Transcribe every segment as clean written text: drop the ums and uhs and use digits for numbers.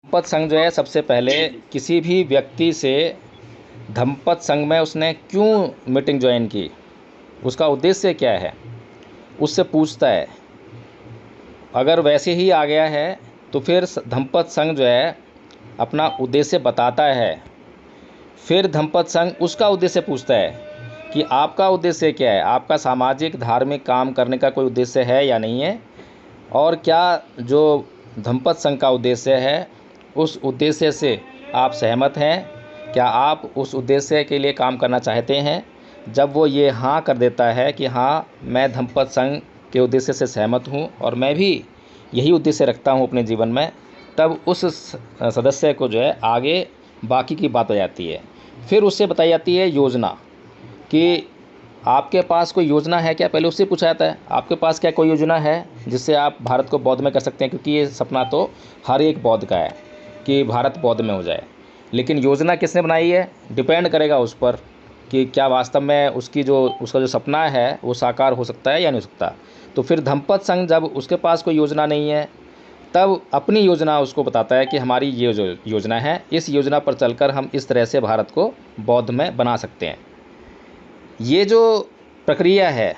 धम्मपद संघ जो है सबसे पहले किसी भी व्यक्ति से धम्मपद संघ में उसने क्यों मीटिंग ज्वाइन की, उसका उद्देश्य क्या है, उससे पूछता है। अगर वैसे ही आ गया है तो फिर धम्मपद संघ जो है अपना उद्देश्य बताता है। फिर धम्मपद संघ उसका उद्देश्य पूछता है कि आपका उद्देश्य क्या है, आपका सामाजिक धार्मिक काम करने का कोई उद्देश्य है या नहीं है, और क्या जो धम्मपद संघ का उद्देश्य है उस उद्देश्य से आप सहमत हैं, क्या आप उस उद्देश्य के लिए काम करना चाहते हैं। जब वो ये हाँ कर देता है कि हाँ मैं धम्मपद संघ के उद्देश्य से सहमत हूँ और मैं भी यही उद्देश्य रखता हूँ अपने जीवन में, तब उस सदस्य को जो है आगे बाकी की बात हो जाती है। फिर उससे बताई जाती है योजना कि आपके पास कोई योजना है क्या, पहले उससे पूछा जाता है आपके पास क्या कोई योजना है जिससे आप भारत को बौद्ध में कर सकते हैं, क्योंकि ये सपना तो हर एक बौद्ध का है कि भारत बौद्ध में हो जाए। लेकिन योजना किसने बनाई है डिपेंड करेगा उस पर कि क्या वास्तव में उसका जो सपना है वो साकार हो सकता है या नहीं हो सकता। तो फिर धम्मपद संघ जब उसके पास कोई योजना नहीं है तब अपनी योजना उसको बताता है कि हमारी ये जो योजना है, इस योजना पर चलकर हम इस तरह से भारत को बौद्ध में बना सकते हैं। ये जो प्रक्रिया है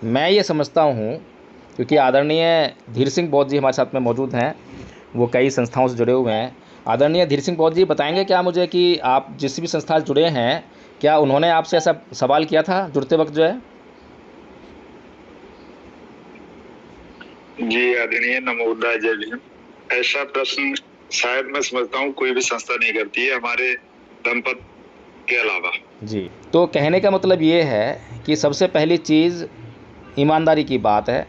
मैं ये समझता हूँ, क्योंकि आदरणीय धीर सिंह बौद्ध जी हमारे साथ में मौजूद हैं, वो कई संस्थाओं से जुड़े हुए हैं। आदरणीय धीर सिंह बौद्ध जी बताएंगे क्या मुझे कि आप जिस भी संस्था से जुड़े हैं, क्या उन्होंने आपसे ऐसा सवाल किया था जुड़ते वक्त जो है। जी आदरणीय, नमो बुद्धाय, जय भीम। ऐसा प्रश्न शायद मैं समझता हूँ कोई भी संस्था नहीं करती है हमारे धम्मपद के अलावा। जी, तो कहने का मतलब ये है कि सबसे पहली चीज़ ईमानदारी की बात है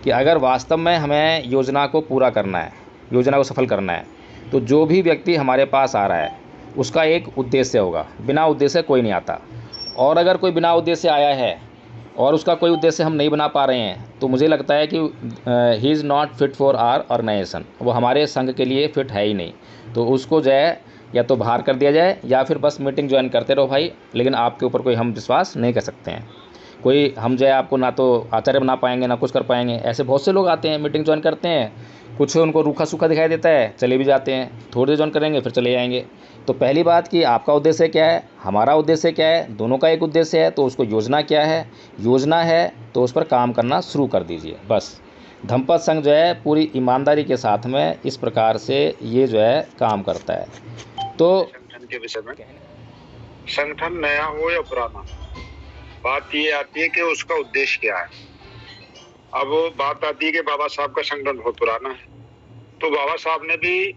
कि अगर वास्तव में हमें योजना को पूरा करना है, योजना को सफल करना है, तो जो भी व्यक्ति हमारे पास आ रहा है उसका एक उद्देश्य होगा, बिना उद्देश्य कोई नहीं आता। और अगर कोई बिना उद्देश्य आया है और उसका कोई उद्देश्य हम नहीं बना पा रहे हैं तो मुझे लगता है कि he is not fit for our organisation, वो हमारे संघ के लिए फिट है ही नहीं। तो उसको जो है या तो बाहर कर दिया जाए या फिर बस मीटिंग ज्वाइन करते रहो भाई, लेकिन आपके ऊपर कोई हम विश्वास नहीं कर सकते हैं। कोई हम जो है आपको ना तो आचार्य बना पाएंगे ना कुछ कर पाएंगे। ऐसे बहुत से लोग आते हैं, मीटिंग ज्वाइन करते हैं, कुछ उनको रूखा सूखा दिखाई देता है, चले भी जाते हैं, थोड़ी देर ज्वाइन करेंगे फिर चले जाएंगे। तो पहली बात कि आपका उद्देश्य क्या है, हमारा उद्देश्य क्या है, दोनों का एक उद्देश्य है, तो उसको योजना क्या है, योजना है तो उस पर काम करना शुरू कर दीजिए बस। धम्मपद संघ जो है पूरी ईमानदारी के साथ में इस प्रकार से ये जो है काम करता है। तो संगठन के विषय में, संगठन नया हो या पुराना, बात ये आती है कि उसका उद्देश्य क्या है। अब बात आती है कि बाबा साहब का संगठन बहुत पुराना है, तो बाबा साहब ने भी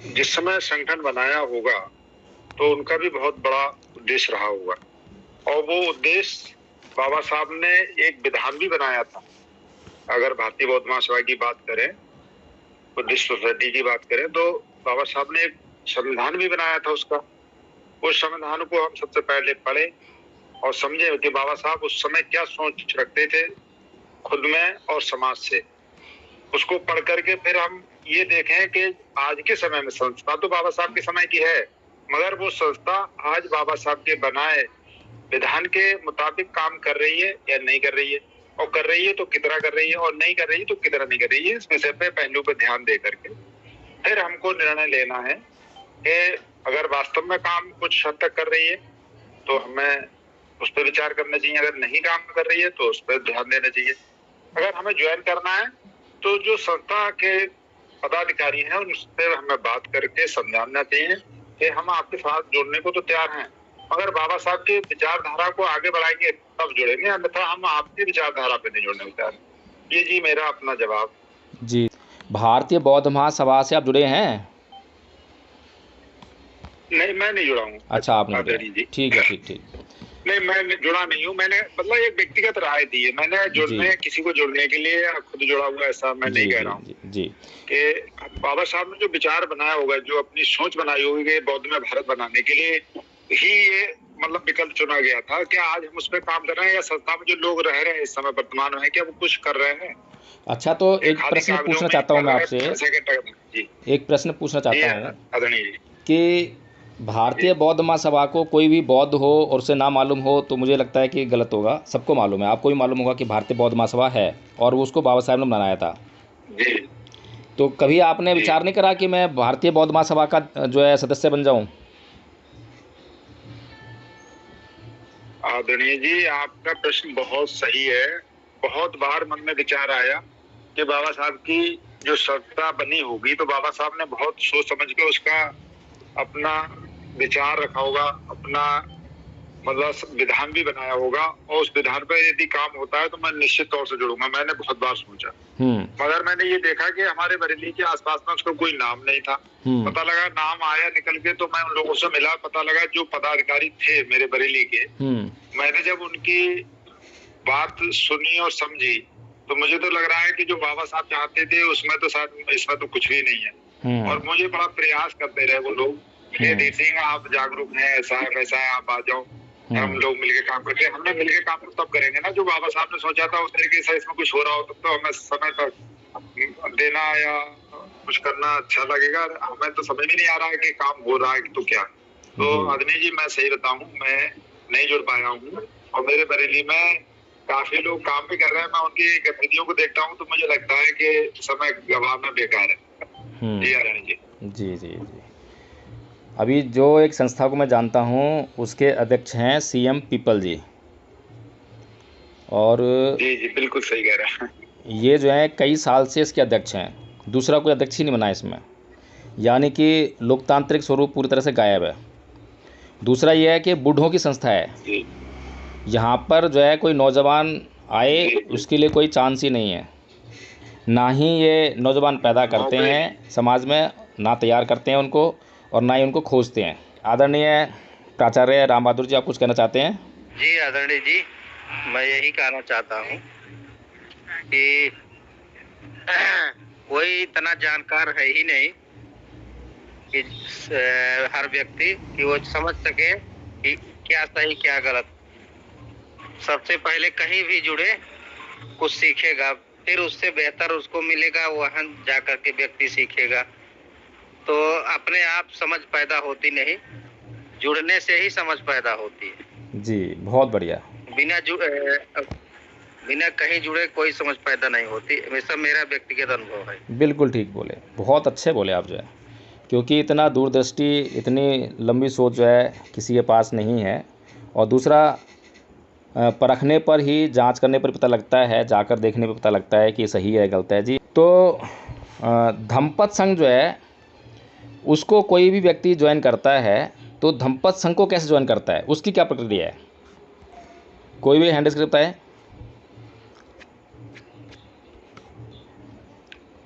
जिस समय संगठन बनाया होगा तो उनका भी बहुत बड़ा उद्देश्य रहा होगा, और वो उद्देश्य बाबा साहब ने एक विधान भी बनाया था। अगर भारतीय बौद्ध महासभा की बात करें, बुद्धिस्ट सोसाइटी की बात करें, तो बाबा साहब ने एक संविधान भी बनाया था उसका। उस संविधान को हम सबसे पहले पढ़े और समझे कि बाबा साहब उस समय क्या सोच रखते थे खुद में और समाज से। उसको पढ़ करके फिर हम ये देखें कि आज के समय में संस्था तो बाबा साहब के समय की है, मगर वो संस्था आज बाबा साहब के बनाए विधान के मुताबिक काम कर रही है या नहीं कर रही है, और कर रही है तो कितना कर रही है, और नहीं कर रही है तो कितना नहीं कर रही है। इस विषय पे पहलू पे ध्यान दे करके फिर हमको निर्णय लेना है कि अगर वास्तव में काम कुछ हद तक कर रही है तो हमें उस पर विचार करना चाहिए, अगर नहीं काम कर रही है तो उस पर ध्यान देना चाहिए। अगर हमें ज्वाइन करना है तो जो संस्था के पदाधिकारी हैं उनसे हमें बात करके समझाना चाहिए कि हम आपके साथ जुड़ने को तो तैयार हैं, मगर बाबा साहब की विचारधारा को आगे बढ़ाएंगे तब जुड़ेंगे, अन्यथा हम आपकी विचारधारा पे नहीं जुड़ने को तैयार। ये जी मेरा अपना जवाब। जी, भारतीय बौद्ध महासभा से आप जुड़े हैं? नहीं, मैं नहीं जुड़ा हूँ। अच्छा, आप नहीं जुड़े, ठीक है, ठीक। नहीं, मैं जुड़ा नहीं हूँ। मैंने मतलब एक व्यक्तिगत राय दी है, मैंने जुड़ने किसी को जुड़ने के लिए खुद जुड़ा हुआ ऐसा मैं नहीं कह रहा हूँ जी। कि बाबा साहब ने जो विचार बनाया होगा, जो अपनी सोच बनाई होगी कि बौद्ध में भारत बनाने के लिए ही ये मतलब विकल्प चुना गया था। क्या आज हम उस पर काम कर रहे हैं या संस्था में जो लोग रह रहे हैं इस समय वर्तमान में, क्या वो कुछ कर रहे हैं? अच्छा, तो एक प्रश्न पूछना चाहता हूँ मैं आपसे, एक प्रश्न पूछना चाहता हूँ कि भारतीय बौद्ध महासभा को कोई भी बौद्ध हो और उसे ना मालूम हो तो मुझे लगता है कि गलत होगा। सबको मालूम है, आपको भी मालूम होगा कि भारतीय बौद्ध महासभा है और वो उसको बाबा साहब ने बनाया था। जी। तो कभी आपने जी। विचार नहीं करा कि मैं भारतीय बौद्ध महासभा का जो है सदस्य बन जाऊं? आदरणीय जी, आपका प्रश्न बहुत सही है। बहुत बार मन में विचार आया कि बाबा साहब की जो संस्था बनी होगी तो बाबा साहब ने बहुत सोच समझ के उसका अपना विचार रखा होगा, अपना मतलब विधान भी बनाया होगा, और उस विधान पर यदि काम होता है तो मैं निश्चित तौर से जुड़ूंगा। मैंने बहुत बार सोचा, मगर मैंने ये देखा कि हमारे बरेली के आसपास में उसका कोई नाम नहीं था। पता लगा नाम आया निकल के, तो मैं उन लोगों से मिला, पता लगा जो पदाधिकारी थे मेरे बरेली के, मैंने जब उनकी बात सुनी और समझी तो मुझे तो लग रहा है कि जो बाबा साहब चाहते थे उसमें तो शायद इसमें तो कुछ भी नहीं है। और मुझे बड़ा प्रयास करते रहे वो लोग कि डी सिंह आप जागरूक हैं, ऐसा है वैसा है, आप आ जाओ, हम लोग मिलके काम करते हैं। हमने मिलके काम तब करेंगे ना जो बाबा साहब ने सोचा था उस तरीके से इसमें कुछ हो रहा हो, तब तो हमें समय तक देना या कुछ करना अच्छा लगेगा। हमें तो समझ में नहीं आ रहा है कि काम हो रहा है तो क्या। तो आदमी जी मैं सही बताऊं, मैं नहीं जुड़ पाया हूँ, और मेरे बरेली में काफी लोग काम भी कर रहे हैं। मैं उनकी गतिविधियों को देखता हूँ तो मुझे लगता है कि समय गंवाना बेकार है। जी आरानी जी। जी जी जी। अभी जो एक संस्था को मैं जानता हूँ उसके अध्यक्ष हैं सीएम पीपल जी, और जी जी बिल्कुल सही कह रहे हैं। ये जो है कई साल से इसके अध्यक्ष हैं, दूसरा कोई अध्यक्ष ही नहीं बना इसमें, यानी कि लोकतांत्रिक स्वरूप पूरी तरह से गायब है। दूसरा ये है कि बूढ़ों की संस्था है, यहाँ पर जो है कोई नौजवान आए उसके लिए कोई चांस ही नहीं है, ना ही ये नौजवान पैदा करते हैं समाज में, ना तैयार करते हैं उनको, और ना ही उनको खोजते हैं। आदरणीय प्राचार्य राम बहादुर जी, आप कुछ कहना चाहते हैं? जी आदरणीय जी, मैं यही कहना चाहता हूँ कि कोई इतना जानकार है ही नहीं कि हर व्यक्ति कि वो समझ सके कि क्या सही क्या गलत। सबसे पहले कहीं भी जुड़े कुछ सीखेगा, फिर उससे बेहतर उसको मिलेगा, वहां जाकर के व्यक्ति सीखेगा। तो अपने आप समझ पैदा होती नहीं, जुड़ने से ही समझ पैदा होती है। जी बहुत बढ़िया। बिना कहीं जुड़े कोई समझ पैदा नहीं होती, हमेशा मेरा व्यक्तिगत अनुभव है। बिल्कुल ठीक बोले, बहुत अच्छे बोले आप जो है, क्योंकि इतना दूरदृष्टि, इतनी लंबी सोच जो है किसी के पास नहीं है। और दूसरा, परखने पर ही, जांच करने पर पता लगता है, जाकर देखने पर पता लगता है कि सही है गलत है। जी तो धम्मपद संघ जो है उसको कोई भी व्यक्ति ज्वाइन करता है तो धम्मपद संघ को कैसे ज्वाइन करता है, उसकी क्या प्रक्रिया है? कोई भी हैंड स्क्रिप्ट है?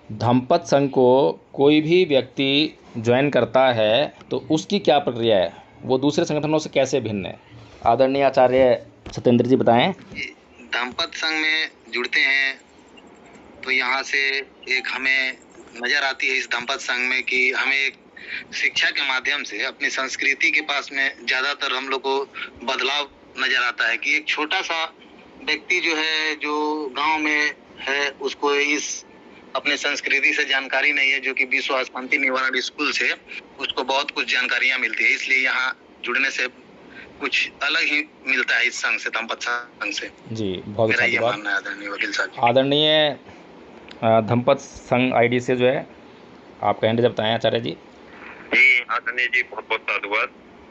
धम्मपद संघ को कोई भी व्यक्ति ज्वाइन करता है तो उसकी क्या प्रक्रिया है, वो दूसरे संगठनों से कैसे भिन्न है? आदरणीय आचार्य सत्येंद्र जी बताएं। धम्मपद संघ में जुड़ते हैं तो यहाँ से एक हमें नज़र आती है इस धम्मपद संघ में कि हमें एक शिक्षा के माध्यम से अपनी संस्कृति के पास में ज़्यादातर हम लोग को बदलाव नज़र आता है कि एक छोटा सा व्यक्ति जो है, जो गांव में है, उसको इस अपने संस्कृति से जानकारी नहीं है, जो कि विश्व शांति निवारण स्कूल से उसको बहुत कुछ जानकारियां मिलती है। इसलिए यहाँ जुड़ने से कुछ अलग ही मिलता है इस संघ से, धम्मपद संघ से। जी बहुत मेरा ये अच्छा मानना है आदरणीय वकील साहब। आदरणीय धम्मपद संघ आईडी से जो है आपका हैंडल बताएं आचार्य जी। जी आदरणीय जी, बहुत बहुत साधुवाद।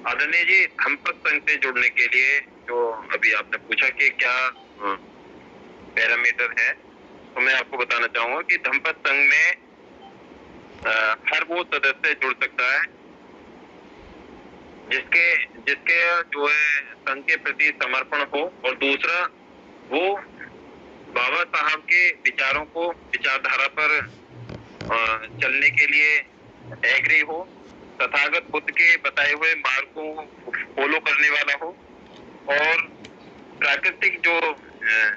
आदरणीय जी, धम्मपद संघ से जुड़ने के लिए जो अभी आपने पूछा कि क्या पैरामीटर है, तो मैं आपको बताना चाहूंगा कि धम्मपद संघ में हर वो सदस्य जुड़ सकता है जिसके जो है संघ के प्रति समर्पण हो, और दूसरा वो बाबा साहब के विचारों को, विचारधारा पर चलने के लिए एग्री हो, तथागत बुद्ध के बताए हुए मार्ग को फॉलो करने वाला हो, और प्राकृतिक जो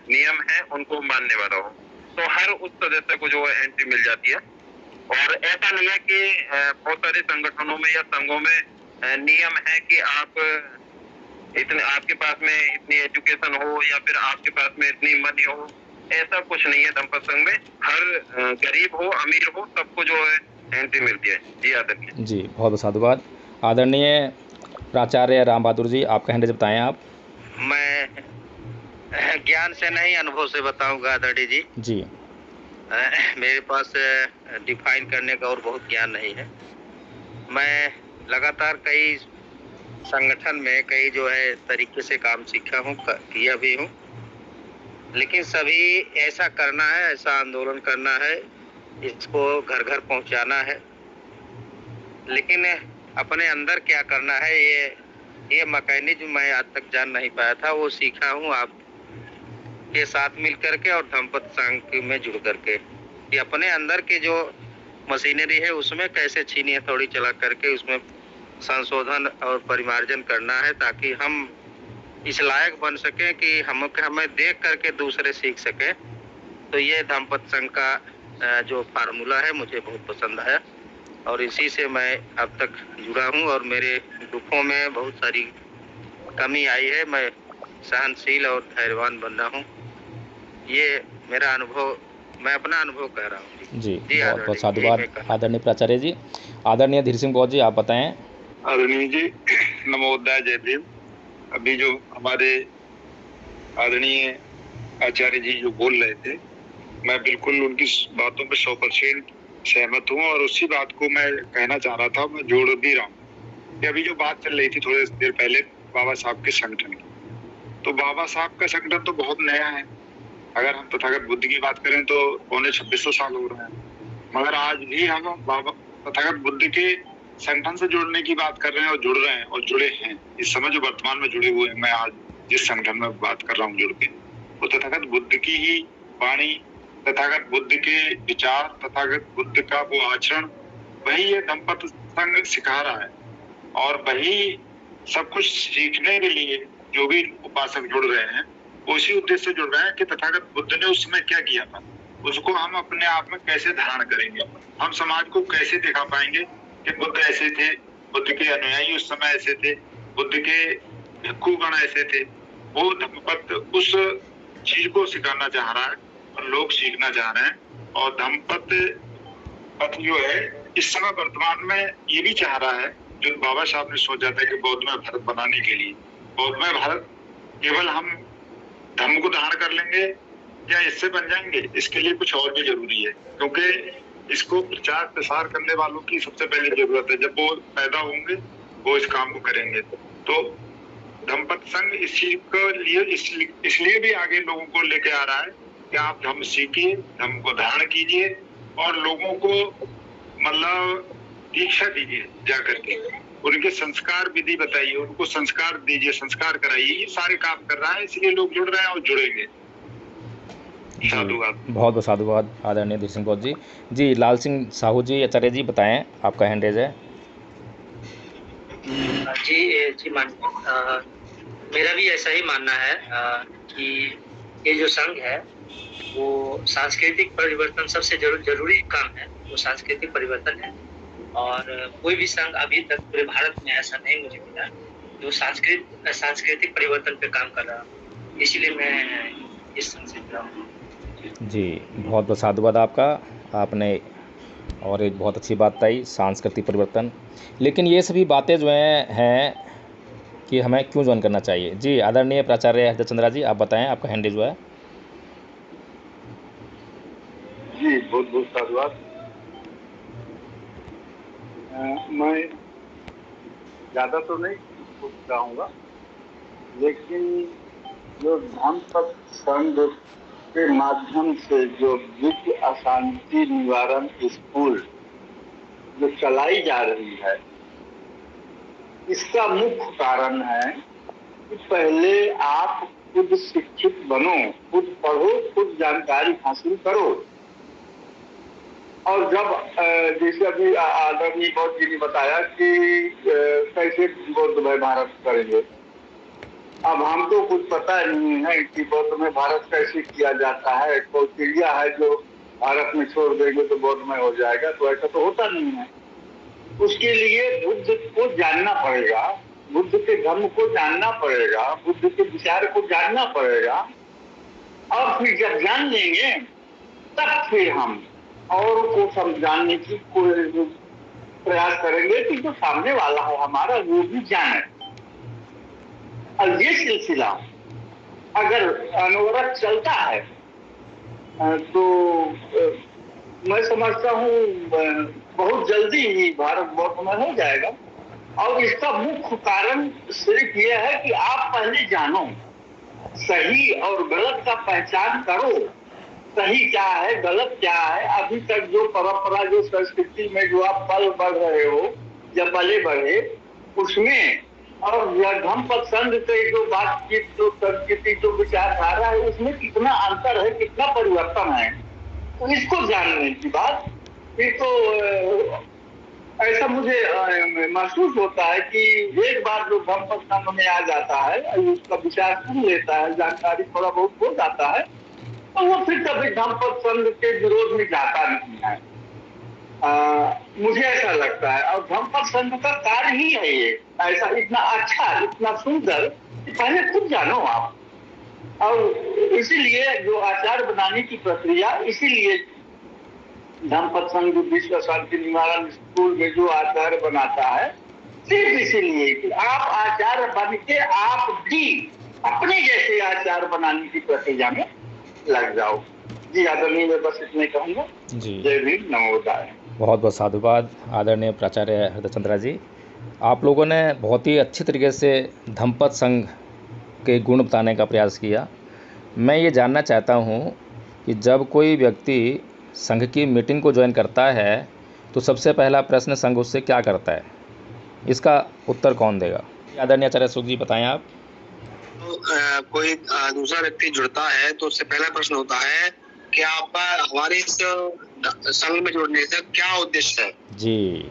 नियम है उनको मानने वाला हो। तो हर उस सदस्य को जो है एंट्री मिल जाती है। और ऐसा नहीं है कि बहुत सारे संगठनों में या संघों में नियम है कि आपके पास में इतनी एजुकेशन हो या फिर आपके पास में इतनी मनी हो, ऐसा कुछ नहीं है। धम्मपद संघ में हर गरीब हो अमीर हो सबको जो है एंट्री मिलती है। जी आदरणीय जी बहुत साधुवाद। आदरणीय प्राचार्य राम बहादुर जी, आपका हैंडल बताएं आप। मैं ज्ञान से नहीं, अनुभव से बताऊंगा आदरणीय जी। जी मेरे पास डिफाइन करने का और बहुत ज्ञान नहीं है। मैं लगातार कई संगठन में कई जो है तरीके से काम सीखा हूँ, किया भी हूँ, लेकिन सभी ऐसा करना है, ऐसा आंदोलन करना है, इसको घर घर पहुँचाना है, लेकिन अपने अंदर क्या करना है ये मैकेनिज्म मैं आज तक जान नहीं पाया था। वो सीखा हूँ आप के साथ मिल करके और धम्मपद संघ में जुड़ करके कि अपने अंदर के जो मशीनरी है उसमें कैसे छीनी हथौड़ी चला करके उसमें संशोधन और परिमार्जन करना है, ताकि हम इस लायक बन सके कि हमें देख करके दूसरे सीख सके। तो ये धम्मपद संघ का जो फार्मूला है मुझे बहुत पसंद आया और इसी से मैं अब तक जुड़ा हूँ और मेरे दुखों में बहुत सारी कमी आई है। मैं सहनशील और धैर्यवान बन रहा हूँ। ये मेरा अनुभव, मैं अपना अनुभव कह रहा हूँ। जी बहुत बहुत साधुवाद आदरणीय प्राचार्य जी। आदरणीय धीर सिंह गौर जी, आप बताएं। आदरणीय जी, नमोदय, जय भीम। अभी जो हमारे आदरणीय आचार्य जी जो बोल रहे थे, मैं बिल्कुल उनकी बातों पे 100% सहमत हूँ और उसी बात को मैं कहना चाह रहा था, मैं जोड़ भी रहा हूँ कि अभी जो बात चल रही थी थोड़ी देर पहले बाबा साहब के संगठन की, तो बाबा साहब का संगठन तो बहुत नया है। अगर हम तथागत बुद्ध की बात करें तो 2600 साल हो रहे हैं, मगर आज भी हम बाबा तथागत बुद्ध के संगठन से जुड़ने की बात कर रहे हैं और जुड़ रहे हैं और जुड़े हैं। इस समय जो वर्तमान में जुड़े हुए हैं, मैं आज जिस संगठन में बात कर रहा हूँ जुड़ के, वो तथागत बुद्ध की ही वाणी, तथागत बुद्ध के विचार, तथागत बुद्ध का वो आचरण, वही ये धम्मपद संघ सिखा रहा है और वही सब कुछ सीखने के लिए जो भी उपासक जुड़ रहे हैं उसी उद्देश्य से जुड़ रहे हैं कि तथागत बुद्ध ने उस समय क्या किया था, उसको हम अपने आप में कैसे धारण करेंगे, हम समाज को कैसे दिखा पाएंगे कि बुद्ध ऐसे थे, बुद्ध के अनुयायी उस समय ऐसे थे, बुद्ध के भिक्षुगण ऐसे थे। वो धम्मपद उस चीज को सिखाना चाह रहा है और लोग सीखना चाह रहे हैं। और धम्मपद पथ जो है इस समय वर्तमान में ये भी चाह रहा है, जो बाबा साहब ने सोचा था कि बौद्धमय भारत बनाने के लिए, बौद्धमय भारत केवल हम धर्म को धारण कर लेंगे या इससे बन जाएंगे, इसके लिए कुछ और भी जरूरी है, क्योंकि इसको प्रचार प्रसार करने वालों की सबसे पहले जरूरत है। जब वो पैदा होंगे वो इस काम को करेंगे। तो धम्मपद संघ इस चीज को लिए इसलिए भी आगे लोगों को लेके आ रहा है कि आप धर्म सीखिए, धर्म को धारण कीजिए और लोगों को मतलब दीक्षा दीजिए, जा करके उनके संस्कार विधि बताइए, उनको संस्कार दीजिए, संस्कार कराइए। ये सारे काम कर रहा है, इसलिए लोग जुड़ रहे हैं और जुड़ेंगे। साधुवाद। बहुत बहुत साधुवाद आदरणीय धीर सिंह गौर जी। जी लाल सिंह साहू जी, आचार्य जी बताएं, आपका हैंड रेज है। जी मेरा भी ऐसा ही मानना है कि ये जो संघ है वो सांस्कृतिक परिवर्तन सबसे जरूरी काम है, वो सांस्कृतिक परिवर्तन है। और कोई भी संघ अभी तक पूरे भारत में ऐसा नहीं मुझे मिला जो सांस्कृतिक परिवर्तन पे काम कर रहा, इसलिए मैं इस संघ से जुड़ा हूँ। जी बहुत बहुत साधुवाद आपका, आपने और एक बहुत अच्छी बात बताई, सांस्कृतिक परिवर्तन। लेकिन ये सभी बातें जो हैं कि हमें क्यों ज्वाइन करना चाहिए। जी आदरणीय प्राचार्य हृदय चंद्रा जी, आप बताएं, आपका हैंड जो है। जी बहुत बहुत साधुवाद। मैं ज्यादा तो नहीं कुछ चाहूँगा, लेकिन जो धम्मपद संघ के माध्यम से जो विश्व अशांति निवारण स्कूल जो चलाई जा रही है, इसका मुख्य कारण है कि पहले आप खुद शिक्षित बनो, खुद पढ़ो, खुद जानकारी हासिल करो। और जब जैसे अभी आदरणीय बौद्ध जी ने बताया कि कैसे बौद्धमय भारत करेंगे, अब हमको कुछ पता नहीं है कि बौद्धमय भारत कैसे किया जाता है। कौशल्या है जो भारत में छोड़ देंगे तो बौद्धमय हो जाएगा, तो ऐसा तो होता नहीं है। उसके लिए बुद्ध को जानना पड़ेगा, बुद्ध के धर्म को जानना पड़ेगा, बुद्ध के विचार को जानना पड़ेगा। और फिर जब जान लेंगे तब फिर हम और को समझाने की प्रयास करेंगे कि जो सामने वाला है हमारा वो भी जाने। और ये सिलसिला अगर अनवरत चलता है तो मैं समझता हूँ बहुत जल्दी ही भारत बौद्ध में हो जाएगा। और इसका मुख्य कारण सिर्फ ये है कि आप पहले जानो, सही और गलत का पहचान करो, सही क्या है गलत क्या है। अभी तक जो परंपरा, जो संस्कृति में जो आप पल बढ़ रहे हो या पले बढ़े उसमें, और धम्मपद संघ के जो बातचीत, जो संस्कृति, जो विचारधारा है, उसमें कितना अंतर है, कितना परिवर्तन है, तो इसको जानने की बात। फिर तो ऐसा मुझे महसूस होता है कि एक बार जो धम्मपद संघ में आ जाता है, उसका विचार सुन लेता है, जानकारी थोड़ा बहुत हो जाता है, तो वो फिर कभी धम्मपद संघ के विरोध में जाता नहीं है। मुझे ऐसा लगता है। और धम्मपद संघ का कार्य ही है ये, ऐसा इतना अच्छा, इतना सुंदर, पहले खुद जानो आप। और इसीलिए जो आचार बनाने की प्रक्रिया, इसीलिए धम्मपद संघ विश्व शांति निवारण स्कूल में जो आचार्य बनाता है, सिर्फ इसीलिए कि आप आचार्य बन के आप भी अपने जैसे आचार्य बनाने की प्रक्रिया में लग जाओ। जी आदरणीय, मैं बस इतने कहूँगा। जी, जय भीम, नमो बुद्धाय। बहुत बहुत साधुवाद आदरणीय प्राचार्य हृदय चंद्रा जी। आप लोगों ने बहुत ही अच्छी तरीके से धम्मपद संघ के गुण बताने का प्रयास किया। मैं ये जानना चाहता हूँ कि जब कोई व्यक्ति संघ की मीटिंग को ज्वाइन करता है तो सबसे पहला प्रश्न संघ उससे क्या करता है, इसका उत्तर कौन देगा? आदरणीय आचार्य सुख जी बताएं आप। तो कोई दूसरा व्यक्ति जुड़ता है तो उससे पहला प्रश्न होता है कि आपका हमारे इस संघ में जुड़ने से क्या उद्देश्य है। जी,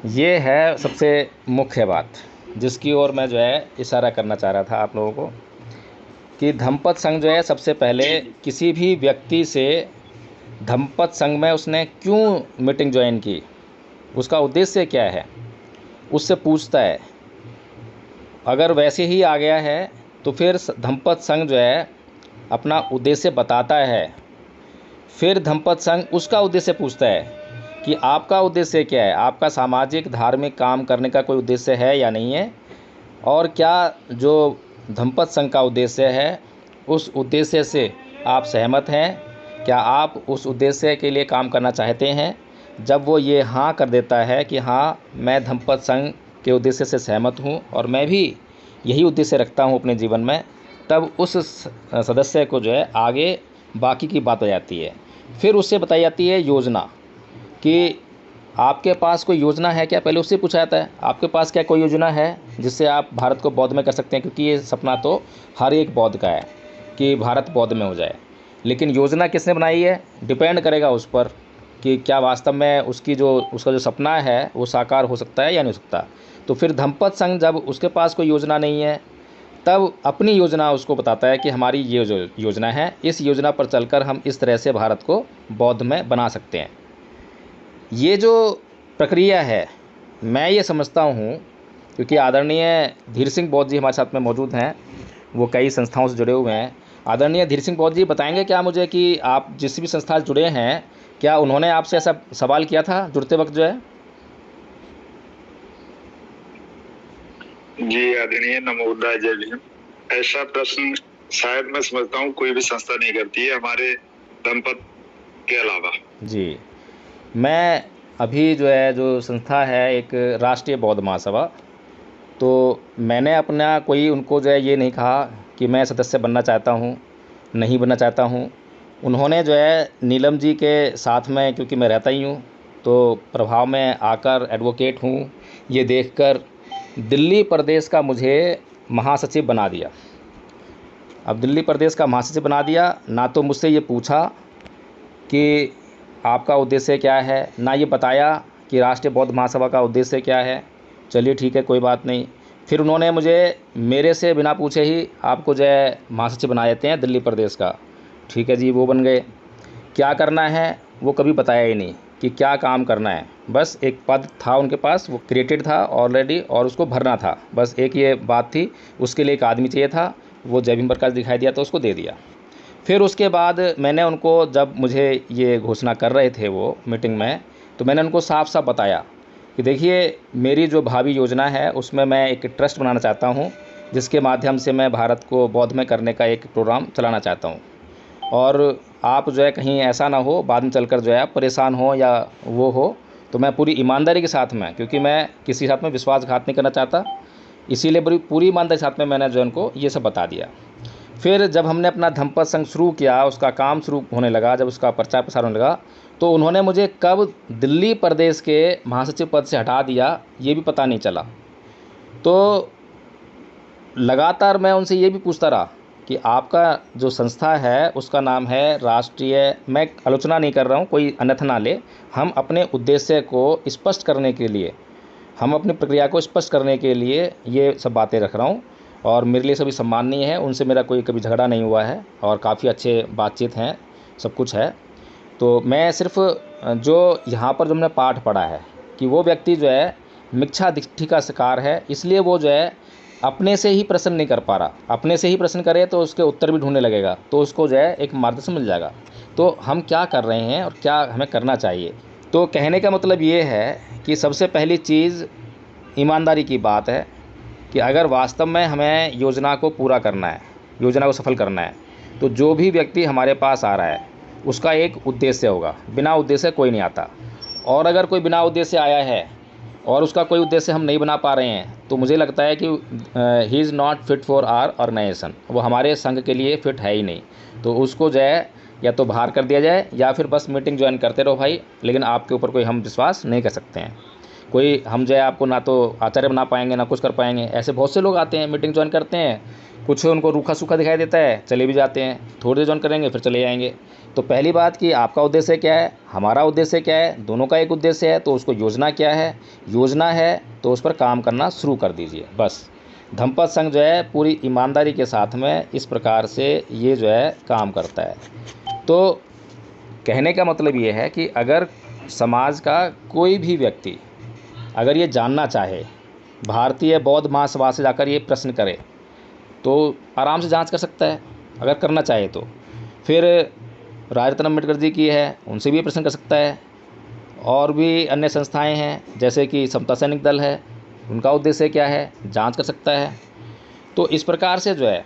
ये है सबसे मुख्य बात जिसकी ओर मैं जो है इशारा करना चाह रहा था आप लोगों को, कि धम्मपद संघ जो है सबसे पहले किसी भी व्यक्ति से धम्मपद संघ में उसने क्यों मीटिंग ज्वाइन की, उसका उद्देश्य क्या है, उससे पूछता है। अगर वैसे ही आ गया है तो फिर धम्मपद संघ जो है अपना उद्देश्य बताता है। फिर धम्मपद संघ उसका उद्देश्य पूछता है कि आपका उद्देश्य क्या है, आपका सामाजिक धार्मिक काम करने का कोई उद्देश्य है या नहीं है, और क्या जो धम्मपद संघ का उद्देश्य है उस उद्देश्य से आप सहमत हैं, क्या आप उस उद्देश्य के लिए काम करना चाहते हैं। जब वो ये हाँ कर देता है कि हाँ मैं धम्मपद संघ के उद्देश्य से सहमत हूँ और मैं भी यही उद्देश्य रखता हूँ अपने जीवन में, तब उस सदस्य को जो है आगे बाकी की बात हो जाती है। फिर उससे बताई जाती है योजना, कि आपके पास कोई योजना है क्या, पहले उससे पूछा जाता है आपके पास क्या कोई योजना है जिससे आप भारत को बौद्ध में कर सकते हैं, क्योंकि ये सपना तो हर एक बौद्ध का है कि भारत बौद्ध में हो जाए। लेकिन योजना किसने बनाई है, डिपेंड करेगा उस पर कि क्या वास्तव में उसका जो सपना है वो साकार हो सकता है या नहीं हो सकता। तो फिर धम्मपद संघ जब उसके पास कोई योजना नहीं है तब अपनी योजना उसको बताता है कि हमारी ये जो योजना है, इस योजना पर चलकर हम इस तरह से भारत को बौद्ध में बना सकते हैं। ये जो प्रक्रिया है मैं ये समझता हूँ, क्योंकि आदरणीय धीर सिंह बौद्ध जी हमारे साथ में मौजूद हैं, वो कई संस्थाओं से जुड़े हुए हैं। आदरणीय धीर सिंह बौद्ध जी बताएंगे क्या मुझे कि आप जिस भी संस्था से जुड़े हैं, क्या उन्होंने आपसे ऐसा सवाल किया था जुड़ते वक्त जो है? जी आदरणीय, नमो बुद्धाय, जय भीम। ऐसा प्रश्न शायद मैं समझता हूँ कोई भी संस्था नहीं करती है हमारे धम्मपद के अलावा। जी, मैं अभी जो है जो संस्था है एक राष्ट्रीय बौद्ध महासभा, तो मैंने अपना कोई उनको जो है ये नहीं कहा कि मैं सदस्य बनना चाहता हूँ, नहीं बनना चाहता हूँ। उन्होंने जो है नीलम जी के साथ में, क्योंकि मैं रहता ही हूँ तो प्रभाव में आकर एडवोकेट हूँ, ये देखकर दिल्ली प्रदेश का मुझे महासचिव बना दिया। अब दिल्ली प्रदेश का महासचिव बना दिया, ना तो मुझसे ये पूछा कि आपका उद्देश्य क्या है, ना ये बताया कि राष्ट्रीय बौद्ध महासभा का उद्देश्य क्या है। चलिए ठीक है, कोई बात नहीं। फिर उन्होंने मुझे मेरे से बिना पूछे ही आपको जो है महासचिव बना देते हैं दिल्ली प्रदेश का। ठीक है जी, वो बन गए। क्या करना है वो कभी बताया ही नहीं कि क्या काम करना है। बस एक पद था उनके पास, वो क्रिएटेड था ऑलरेडी और उसको भरना था, बस एक ये बात थी। उसके लिए एक आदमी चाहिए था, वो जय भीम प्रकाश दिखाई दिया तो उसको दे दिया। फिर उसके बाद मैंने उनको, जब मुझे ये घोषणा कर रहे थे वो मीटिंग में, तो मैंने उनको साफ साफ बताया कि देखिए मेरी जो भावी योजना है उसमें मैं एक ट्रस्ट बनाना चाहता हूँ जिसके माध्यम से मैं भारत को बौद्ध में करने का एक प्रोग्राम चलाना चाहता हूँ। और आप जो है कहीं ऐसा ना हो बाद में चलकर जो है आप परेशान हो या वो हो। तो मैं पूरी ईमानदारी के साथ में, क्योंकि मैं किसी के साथ में विश्वासघात नहीं करना चाहता, इसीलिए पूरी ईमानदारी के साथ में मैंने जो है उनको ये सब बता दिया। फिर जब हमने अपना धम्मपद संघ शुरू किया, उसका काम शुरू होने लगा, जब उसका प्रचार प्रसार होने लगा, तो उन्होंने मुझे कब दिल्ली प्रदेश के महासचिव पद से हटा दिया ये भी पता नहीं चला। तो लगातार मैं उनसे ये भी पूछता रहा कि आपका जो संस्था है उसका नाम है राष्ट्रीय, मैं आलोचना नहीं कर रहा हूँ, कोई अन्यथा ना ले, हम अपने उद्देश्य को स्पष्ट करने के लिए, हम अपनी प्रक्रिया को स्पष्ट करने के लिए ये सब बातें रख रहा हूँ, और मेरे लिए सभी सम्माननीय है, उनसे मेरा कोई कभी झगड़ा नहीं हुआ है और काफ़ी अच्छे बातचीत हैं, सब कुछ है। तो मैं सिर्फ जो यहाँ पर जो हमने पाठ पढ़ा है कि वो व्यक्ति जो है मिथ्या दृष्टि का शिकार है, इसलिए वो जो है अपने से ही प्रश्न नहीं कर पा रहा। अपने से ही प्रश्न करे तो उसके उत्तर भी ढूंढने लगेगा, तो उसको जो है एक मार्गदर्शन मिल जाएगा। तो हम क्या कर रहे हैं और क्या हमें करना चाहिए, तो कहने का मतलब ये है कि सबसे पहली चीज़ ईमानदारी की बात है कि अगर वास्तव में हमें योजना को पूरा करना है, योजना को सफल करना है, तो जो भी व्यक्ति हमारे पास आ रहा है उसका एक उद्देश्य होगा, बिना उद्देश्य कोई नहीं आता। और अगर कोई बिना उद्देश्य आया है और उसका कोई उद्देश्य हम नहीं बना पा रहे हैं, तो मुझे लगता है कि he is not fit for our organisation, वो हमारे संघ के लिए फिट है ही नहीं। तो उसको जो है या तो बाहर कर दिया जाए या फिर बस मीटिंग ज्वाइन करते रहो भाई, लेकिन आपके ऊपर कोई हम विश्वास नहीं कर सकते हैं। कोई हम जो है आपको ना तो आचार्य बना पाएंगे ना कुछ कर पाएंगे। ऐसे बहुत से लोग आते हैं, मीटिंग ज्वाइन करते हैं, कुछ उनको रूखा सूखा दिखाई देता है, चले भी जाते हैं, थोड़ी देर ज्वाइन करेंगे फिर चले जाएंगे। तो पहली बात कि आपका उद्देश्य क्या है, हमारा उद्देश्य क्या है, दोनों का एक उद्देश्य है, तो उसको योजना क्या है, योजना है तो उस पर काम करना शुरू कर दीजिए बस। धम्मपद संघ जो है पूरी ईमानदारी के साथ में इस प्रकार से ये जो है काम करता है। तो कहने का मतलब ये है कि अगर समाज का कोई भी व्यक्ति अगर ये जानना चाहे, भारतीय बौद्ध महासभा से जाकर ये प्रश्न करे, तो आराम से जांच कर सकता है अगर करना चाहे तो। फिर राजरत्न अम्बेडकर जी की है, उनसे भी ये प्रश्न कर सकता है। और भी अन्य संस्थाएं हैं जैसे कि समता सैनिक दल है, उनका उद्देश्य क्या है, जांच कर सकता है। तो इस प्रकार से जो है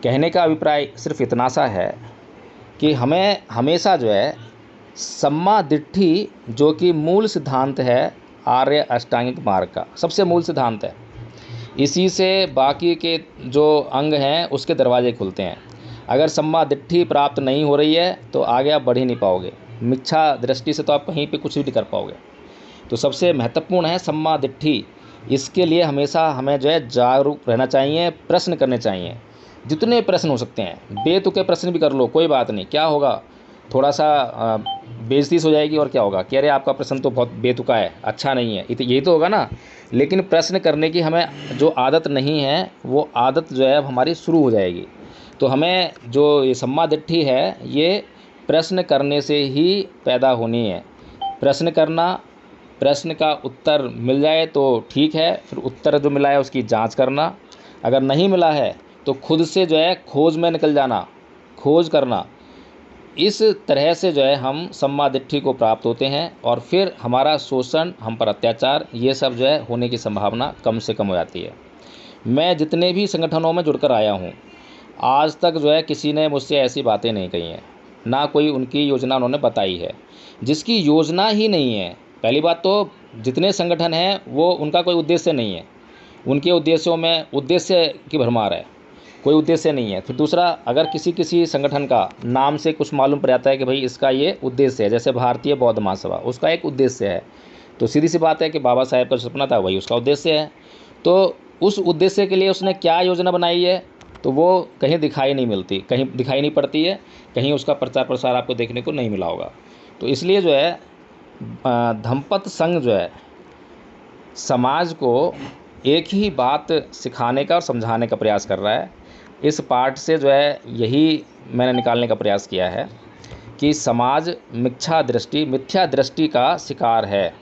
कहने का अभिप्राय सिर्फ इतना सा है कि हमें हमेशा जो है सम्मा दिट्ठी, जो कि मूल सिद्धांत है आर्य अष्टांगिक मार्ग का, सबसे मूल सिद्धांत है, इसी से बाकी के जो अंग हैं उसके दरवाजे खुलते हैं। अगर सम्मा दिट्ठी प्राप्त नहीं हो रही है तो आगे आप बढ़ ही नहीं पाओगे, मिथ्या दृष्टि से तो आप कहीं पे कुछ भी नहीं कर पाओगे। तो सबसे महत्वपूर्ण है सम्मा दिट्ठी। इसके लिए हमेशा हमें जो है जागरूक रहना चाहिए, प्रश्न करने चाहिए, जितने प्रश्न हो सकते हैं, बेतुके प्रश्न भी कर लो, कोई बात नहीं, क्या होगा, थोड़ा सा बेइज्जती हो जाएगी और क्या होगा कि अरे आपका प्रश्न तो बहुत बेतुका है, अच्छा नहीं है, यही तो होगा ना। लेकिन प्रश्न करने की हमें जो आदत नहीं है वो आदत जो है अब हमारी शुरू हो जाएगी। तो हमें जो ये सम्मा दिट्ठी है ये प्रश्न करने से ही पैदा होनी है। प्रश्न करना, प्रश्न का उत्तर मिल जाए तो ठीक है, फिर उत्तर जो मिला है उसकी जांच करना, अगर नहीं मिला है तो खुद से जो है खोज में निकल जाना, खोज करना। इस तरह से जो है हम सम्मा दिट्ठी को प्राप्त होते हैं और फिर हमारा शोषण, हम पर अत्याचार, ये सब जो है होने की संभावना कम से कम हो जाती है। मैं जितने भी संगठनों में जुड़कर आया हूँ, आज तक जो है किसी ने मुझसे ऐसी बातें नहीं कही हैं, ना कोई उनकी योजना उन्होंने बताई है। जिसकी योजना ही नहीं है, पहली बात तो जितने संगठन हैं वो उनका कोई उद्देश्य नहीं है, उनके उद्देश्यों में उद्देश्य की भरमार है, कोई उद्देश्य नहीं है। फिर दूसरा, अगर किसी संगठन का नाम से कुछ मालूम पड़ जाता है कि भाई इसका ये उद्देश्य है, जैसे भारतीय बौद्ध महासभा, उसका एक उद्देश्य है, तो सीधी सी बात है कि बाबा साहेब का सपना था वही उसका उद्देश्य है। तो उस उद्देश्य के लिए उसने क्या योजना बनाई है तो वो कहीं दिखाई नहीं मिलती, कहीं दिखाई नहीं पड़ती है, कहीं उसका प्रचार प्रसार आपको देखने को नहीं मिला होगा। तो इसलिए जो है धम्मपद संघ जो है समाज को एक ही बात सिखाने का और समझाने का प्रयास कर रहा है। इस पाठ से जो है यही मैंने निकालने का प्रयास किया है कि समाज मिथ्या दृष्टि का शिकार है।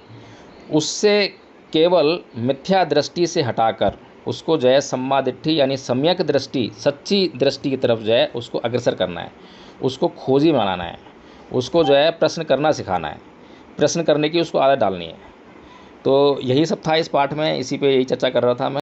उससे केवल मिथ्या दृष्टि से हटाकर उसको जो है सम्मा दिट्ठी यानी सम्यक दृष्टि, सच्ची दृष्टि की तरफ जो है उसको अग्रसर करना है, उसको खोजी बनाना है, उसको जो है प्रश्न करना सिखाना है, प्रश्न करने की उसको आदत डालनी है। तो यही सब था इस पाठ में, इसी पे यही चर्चा कर रहा था मैं।